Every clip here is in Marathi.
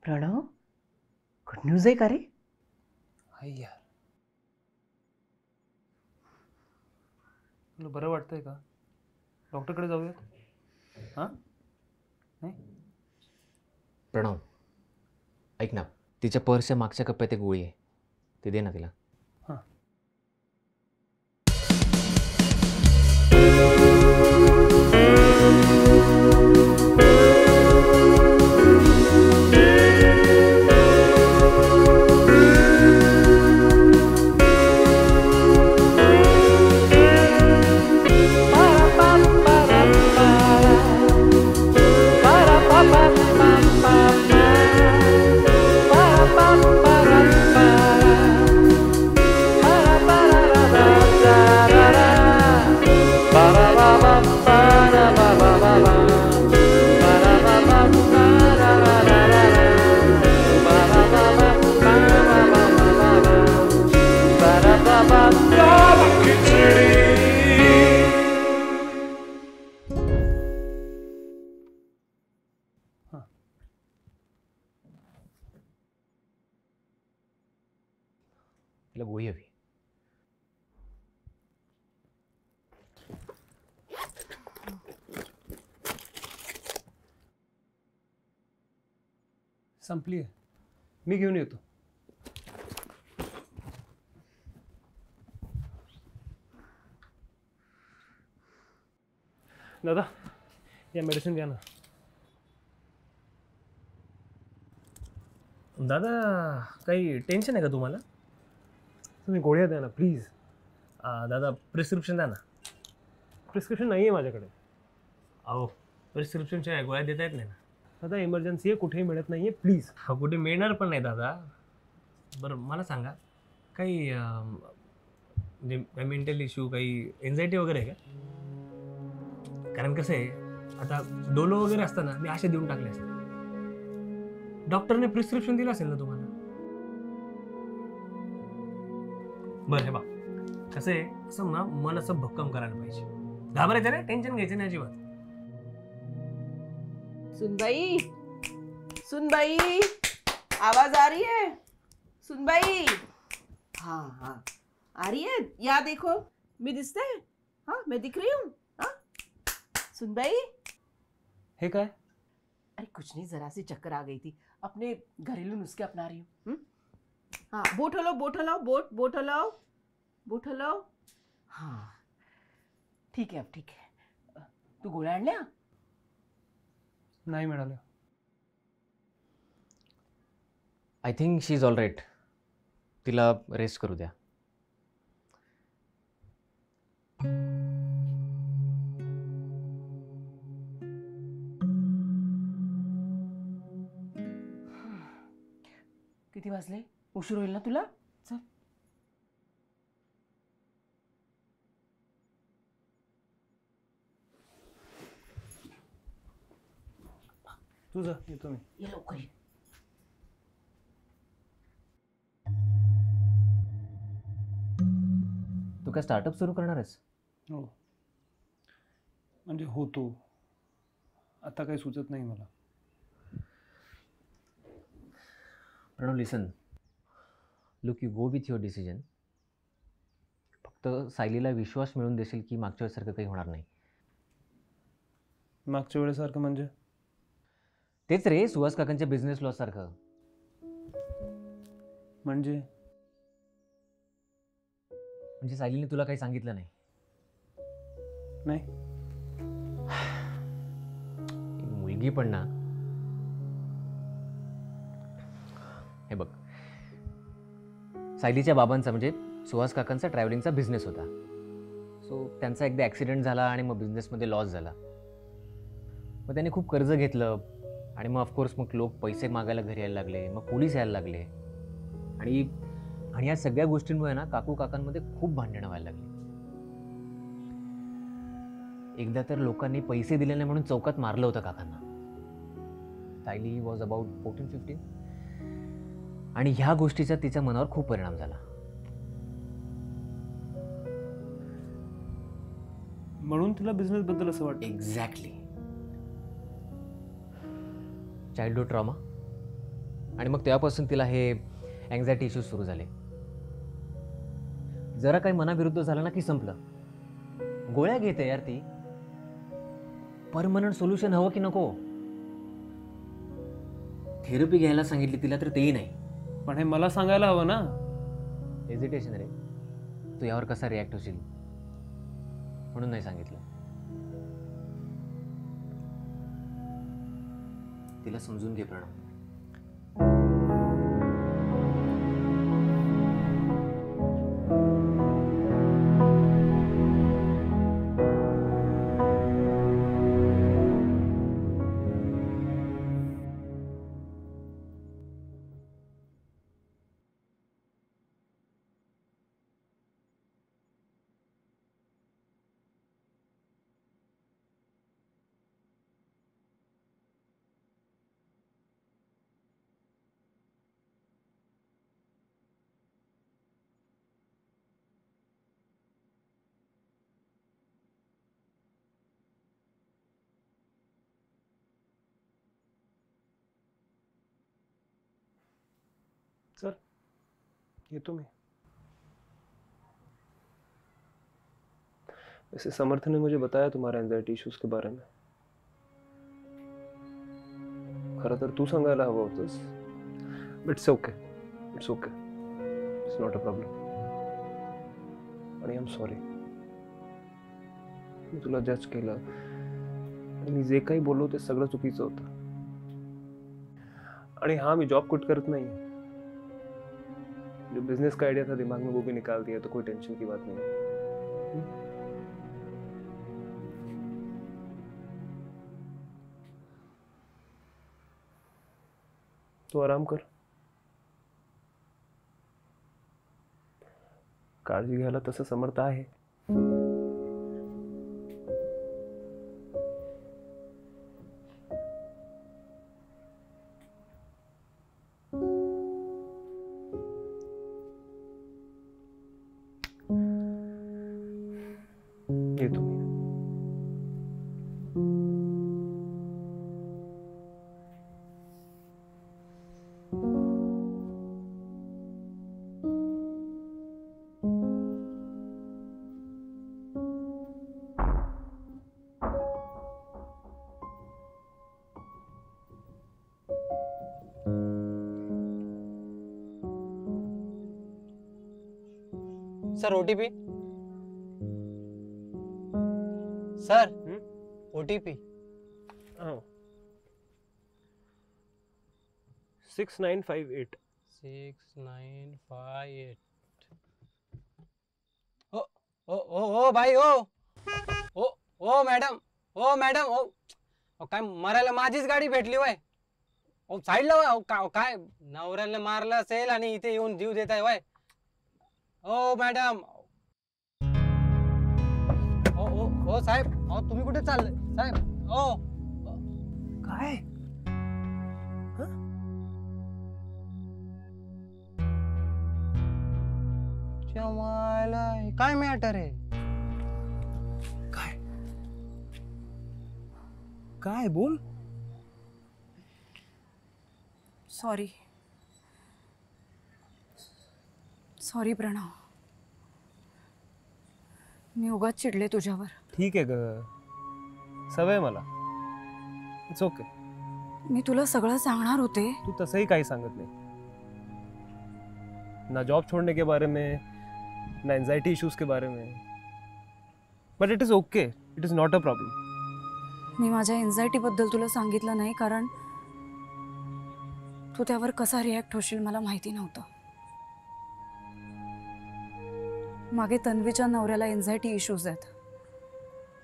प्रणव, गुड न्यूज आहे का रे? हाय यार, तुला बरं वाटतंय का? डॉक्टरकडे जाऊयात? हां नाही प्रणव, ऐक ना, तिच्या पर्सच्या मागच्या कप्प्यात एक गोळी आहे, ती दे ना तिला. हां. तिला गोळी हवी. संपली आहे, मी घेऊन येतो. दादा, या मेडिसिन घ्या ना. दादा, काही टेन्शन आहे का तुम्हाला? तुम्ही गोळ्या द्या ना प्लीज. दादा, प्रिस्क्रिप्शन द्या ना. प्रिस्क्रिप्शन नाही आहे माझ्याकडे. अहो, प्रिस्क्रिप्शनच्या गोळ्या देता येत नाही ना. दादा, इमर्जन्सी आहे, कुठेही मिळत नाही आहे, प्लीज. हा, कुठे मिळणार पण नाही दादा. बरं, मला सांगा, काही म्हणजे काही मेंटल इश्यू, काही एन्झायटी वगैरे आहे का? कारण कसं आहे, आता डोलो वगैरे असताना मी असे देऊन टाकले असते. डॉक्टरने प्रिस्क्रिप्शन दिलं असेल ना तुम्हाला. बरं, हे बा, कसं आहे, असं ना मन असं भक्कम करायला पाहिजे. घाबरायचं नाही, टेन्शन घ्यायचं नाही अजिबात. सुनबाई, सुनबाई, आवाज आ रही है? सुनबाई, हाँ हाँ आ रही है. या देखो, मैं दिखते है? हाँ, मैं दिख रही हूँ. हाँ सुनबाई. हे काय? अरे कुछ नहीं, जरा सी चक्कर आ गई थी, अपने घरेलू नुस्खे अपना रही हूँ. हाँ, बोट हलाओ, बोट हलाओ, बोट हलाओ, बोट हलाओ. हाँ ठीक है, अब ठीक है. तू गोळ्या आणल्या? नाही मिळालं. I think she is all right. तिला रेस्ट करू द्या. किती वाजले? उशीर होईल ना तुला. चल. तुझं येतो मी. ये लवकर ये. तू काय स्टार्टअप सुरू करणार आहेस? हो, म्हणजे होतो, आता काही सुचत नाही मला. Pranav, listen, look, you go with your decision. फक्त सायलीला विश्वास मिळवून देशील की मागच्या वेळेसारखं काही होणार नाही. मागच्या वेळेसारखं म्हणजे? तेच रे, सुहास काकांच्या बिझनेस लॉस सारखं. म्हणजे म्हणजे सायलीने तुला काही सांगितलं नाही? नाही. मुलगी पण ना, हे बघ, सायलीच्या बाबांचा म्हणजे सुहास काकांचा ट्रॅव्हलिंगचा बिझनेस होता. सो त्यांचा एकदा ॲक्सिडेंट झाला आणि मग बिझनेसमध्ये लॉस झाला. मग त्यांनी खूप कर्ज घेतलं आणि मग ऑफकोर्स मग लोक पैसे मागायला घरी यायला लागले, मग पोलीस यायला लागले आणि या सगळ्या गोष्टींमुळे ना काकू काकांमध्ये खूप भांडणं व्हायला लागली. एकदा तर लोकांनी पैसे दिले नाही म्हणून चौकात मारलं होतं काकांना. सायली वॉज अबाउट 14-15 आणि ह्या गोष्टीचा तिच्या मनावर खूप परिणाम झाला. म्हणून तुला बिझनेस बद्दल असं वाटतं? एक्झॅक्टली. Childhood trauma. आणि मग तेव्हापासून तिला हे अँझायटी इश्यूज सुरू झाले. जरा काही मनाविरुद्ध झालं ना की संपलं. गोळ्या घेते यार ती. परमनंट सोल्युशन हवं की नको? थेरपी घ्यायला सांगितली तिला तर तेही नाही. पण हे मला सांगायला हवं ना. हेजिटेशन रे. तू यावर कसा रिॲक्ट होशील म्हणून नाही सांगितलं. तिला समजून घे प्रणव. सर येतो मी. वैसे समर्थ ने मुझे बताया तुम्हारे एंजाइटी इश्यूज के बारे में. खरं तर तू सांगायला हवं होतंस. It's okay, it's okay, it's not a problem. आणि आय एम सॉरी. मी तुला जज केलं आणि मी जे काही बोललो ते सगळं चुकीचं होतं. आणि हाँ, मी जॉब क्विट करत नहीं. जो बिजनेस का आइडिया था दिमाग में वो भी निकाल दिया, तो कोई टेंशन की बात नहीं है. तो आराम कर. काळजी घ्यायला तसं समर्थ आहे. येतो मी. Sir OTP. Sir OTP. 6958. 6958. ओ ओ ओ ओ भाई ओ ओ ओ मॅडम. ओ मॅडम. ओ काय मरायला माझीच गाडी भेटली वय. ओ साईडला वय. काय नवऱ्याला मारलं असेल आणि इथे येऊन जीव देत आहे वय. ओ मॅडम. ओ ओ ओ साहेब. ओ तुम्ही कुठे चालले साहेब? ओ काय? चमायला काय मॅटर आहे? काय? काय बोल? Sorry sorry Pranab. मी उगाच चिडले तुझ्यावर. ठीक आहे ग, सवय मला. It's okay. मी तुला सगळं सांगणार होते. तू तसंही काही सांगत नाही. ना जॉब छोड़ने के बारे में, ना एंजाइटी इश्यूज के बारे में. But it is okay, it is not a problem. मी माझ्या एन्झायटीबद्दल तुला सांगितलं नाही कारण तू त्यावर कसा रिॲक्ट होशील मला माहिती नव्हतं. मागे तन्वीच्या नवऱ्याला एन्झायटी इश्यूज आहेत.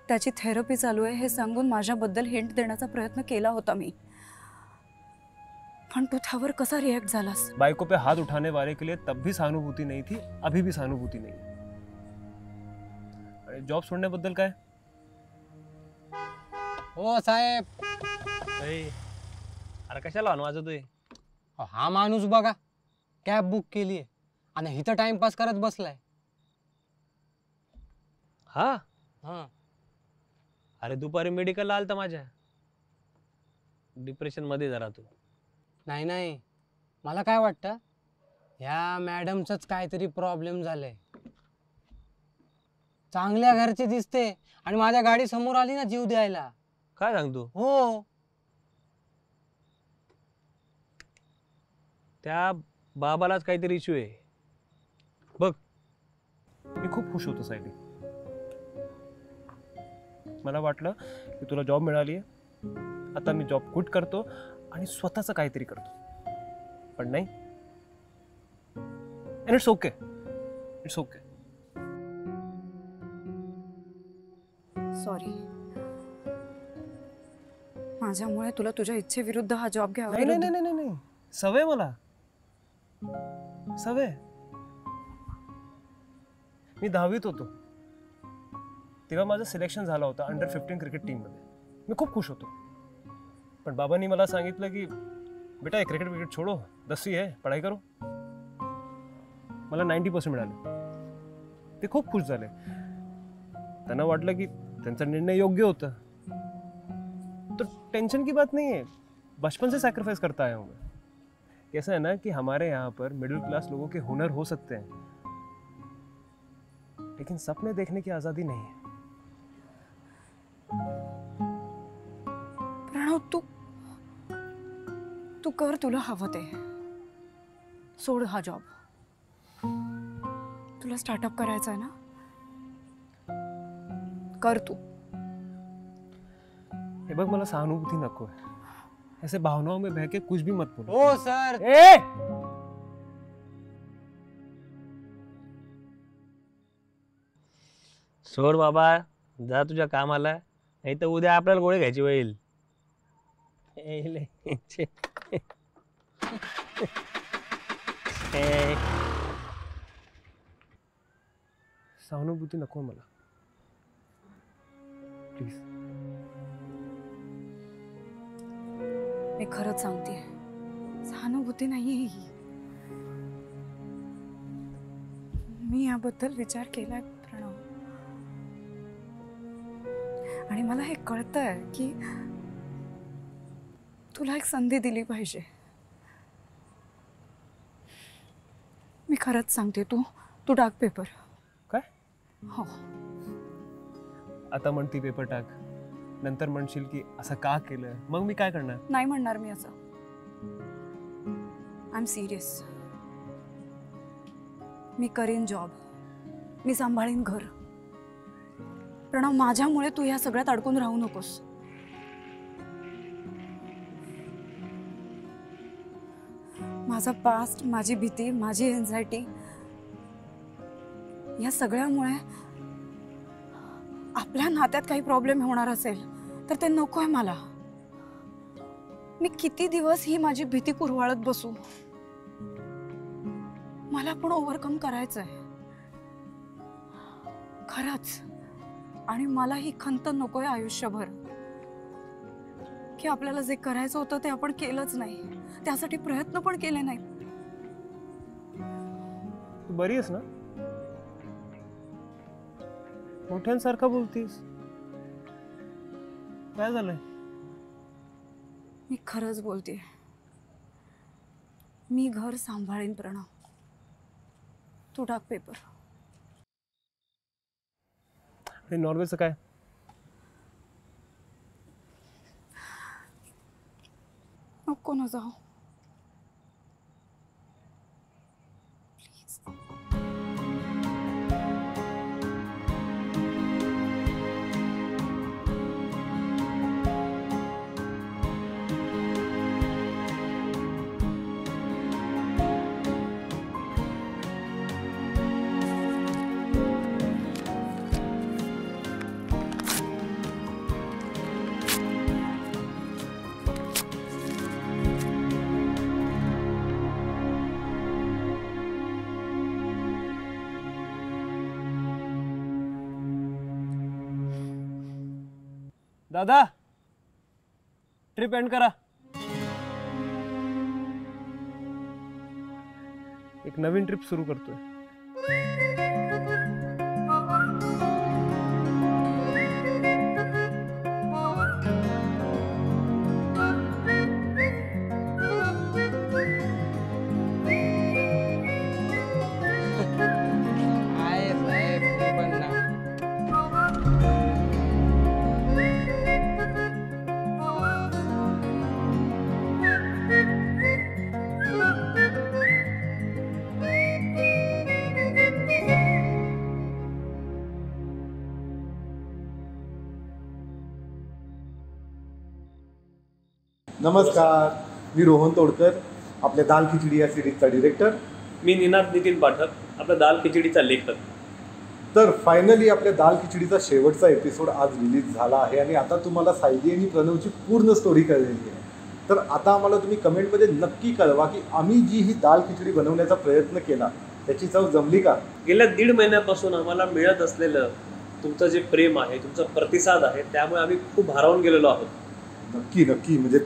त्याची थेरपी चालू आहे हे सांगून माझ्याबद्दल हिंट देण्याचा प्रयत्न केला होता मी. पण तू त्यावर कसा रिॲक्ट झालास? बाइको पे हाथ उठाने वाले के लिए तब भी सहानुभूति नहीं थी, अभी भी सहानुभूति नहीं. अरे जॉब सोडण्याबद्दल काय? ओ साहेब. अरे कशाला अनु वाजवतोय? हा माणूस बघा कॅब बुक केली आहे आणि इथं टाइमपास करत बसलाय. हा हा अरे दुपारी मेडिकलला आलता माझ्या. डिप्रेशन मध्ये जरा तू. नाही नाही मला काय वाटतं ह्या मॅडमचंच काहीतरी प्रॉब्लेम झालंय. चांगल्या घरची दिसते आणि माझ्या गाडी समोर आली ना जीव द्यायला. काय सांगतो? हो. त्या बाबालाच काहीतरी इश्यू आहे बघ. मी खूप खुश होतो सायली. मला वाटलं की तुला जॉब मिळाली आहे, आता मी जॉब क्विट करतो आणि स्वतःचं काहीतरी करतो. पण नाही. And it's okay, it's okay. Sorry, माझ्यामुळे तुला तुझ्या इच्छेविरुद्ध हा जॉब घ्यावा. नाही नाही नाही नाही, सवय मला, सवय. मी 10वीत होतो तेव्हा माझं सिलेक्शन झालं होतं अंडर 15 क्रिकेट टीममध्ये. मी खूप खुश होतो. पण बाबांनी मला सांगितलं की बेटा ये क्रिकेट विकेट छोडो, 10वीं है, पढ़ाई करो. मला 90% मिळाले. ते खूप खुश झाले. त्यांना वाटलं की त्यांचा निर्णय योग्य होता. तो टेंशन की बात नहीं है, बचपन से सैक्रिफाइस करता आया हूँ मैं. कैसा है ना कि हमारे यहाँ पर मिडिल क्लास लोगों के हुनर हो सकते हैं, लेकिन सपने देखने की आज़ादी नहीं है. प्रणव, तू कर तुला हवं ते. सोड हा जॉब. तुला स्टार्टअप करायचा आहे ना, कर तू. हे बघ, मला सहानुभूती नको है. ऐसे भावनाओं में बह के कुछ भी मत बोलो. हो सर. ए! सोड बाबा, जा तुझ्या कामाला, नाही तर उद्या आपल्याला गोळी घ्यायची होईल. सहानुभूती नको मला, प्लीज. मी खरंच सांगते, सहानुभूती नाहीये ही. मी याबद्दल विचार केलाय प्रणव, आणि मला हे कळतंय की तुला एक संधी दिली पाहिजे. मी खरंच सांगते, तू टाक पेपर. काय? हो. आता म्हणती पेपर टाक, नंतर म्हणशील की असं का केलं, मग मी काय करणार? नाही म्हणणार मी असं. I am serious. मी करीन जॉब, मी सांभाळीन घर. प्रणव, माझ्यामुळे तू ह्या सगळ्यात अडकून राहू नकोस. माझा पास्ट, माझी भीती, माझी एन्झायटी, या सगळ्यामुळे आपल्या नात्यात काही प्रॉब्लेम होणार असेल तर ते नकोय मला. मी किती दिवस ही माझी भीती कुरवाळत बसू? मला पण ओव्हरकम करायचंय खरंच. आणि मला ही खंत नकोय आयुष्यभर की आपल्याला जे करायचं होतं ते आपण केलंच नाही, त्यासाठी प्रयत्न पण केले नाहीत. तू बरी आहेस ना? मोठ्यांसारखं बोलतीस, काय झालंय? मी खरंच बोलते. मी घर सांभाळीन प्रणव. तू टाक पेपर. आणि नॉर्वेचं काय? नको ना जाऊ. दादा, ट्रिप एंड करा. एक नवीन ट्रिप सुरू करतोय. नमस्कार, मी रोहन तोडकर, आपल्या दाल खिचडी या सिरीजचा डिरेक्टर. मी निनाद नितीन पाठक, आपला दाल खिचडीचा लेखक. तर फायनली आपल्या दाल खिचडीचा शेवटचा एपिसोड आज रिलीज झाला आहे आणि आता तुम्हाला सायली आणि प्रणवची पूर्ण स्टोरी कळलेली आहे. तर आता आम्हाला तुम्ही कमेंटमध्ये नक्की कळवा की आम्ही जी ही दाल खिचडी बनवण्याचा प्रयत्न केला त्याची चव जमली का. गेल्या 1.5 महिन्यापासून आम्हाला मिळत असलेलं तुमचं जे प्रेम आहे, तुमचा प्रतिसाद आहे, त्यामुळे आम्ही खूप भारावून गेलेलो आहोत. नक्की नक्की, म्हणजे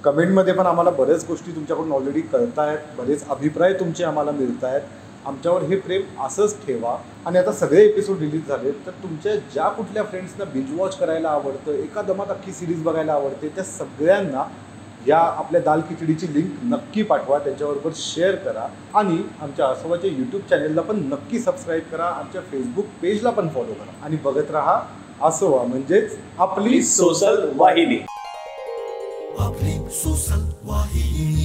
कमेंटमध्ये पण आम्हाला बऱ्याच गोष्टी तुमच्याकडून ऑलरेडी कळत आहेत, बरेच अभिप्राय तुमचे आम्हाला मिळत आहेत. आमच्यावर हे प्रेम असंच ठेवा. आणि आता सगळे एपिसोड रिलीज झाले तर तुमच्या ज्या कुठल्या फ्रेंड्सना बिंज वॉच करायला आवडतं, एका दमात अख्खी सिरीज बघायला आवडते, त्या सगळ्यांना या आपल्या दाल खिचडीची लिंक नक्की पाठवा, त्यांच्याबरोबर शेअर करा आणि आमच्या आसोबाच्या यूट्यूब चॅनेलला पण नक्की सबस्क्राईब करा, आमच्या फेसबुक पेजला पण फॉलो करा आणि बघत राहा आसोबा, म्हणजेच आपली सोशल वाहिनी. आपली सोशल वाहिनी.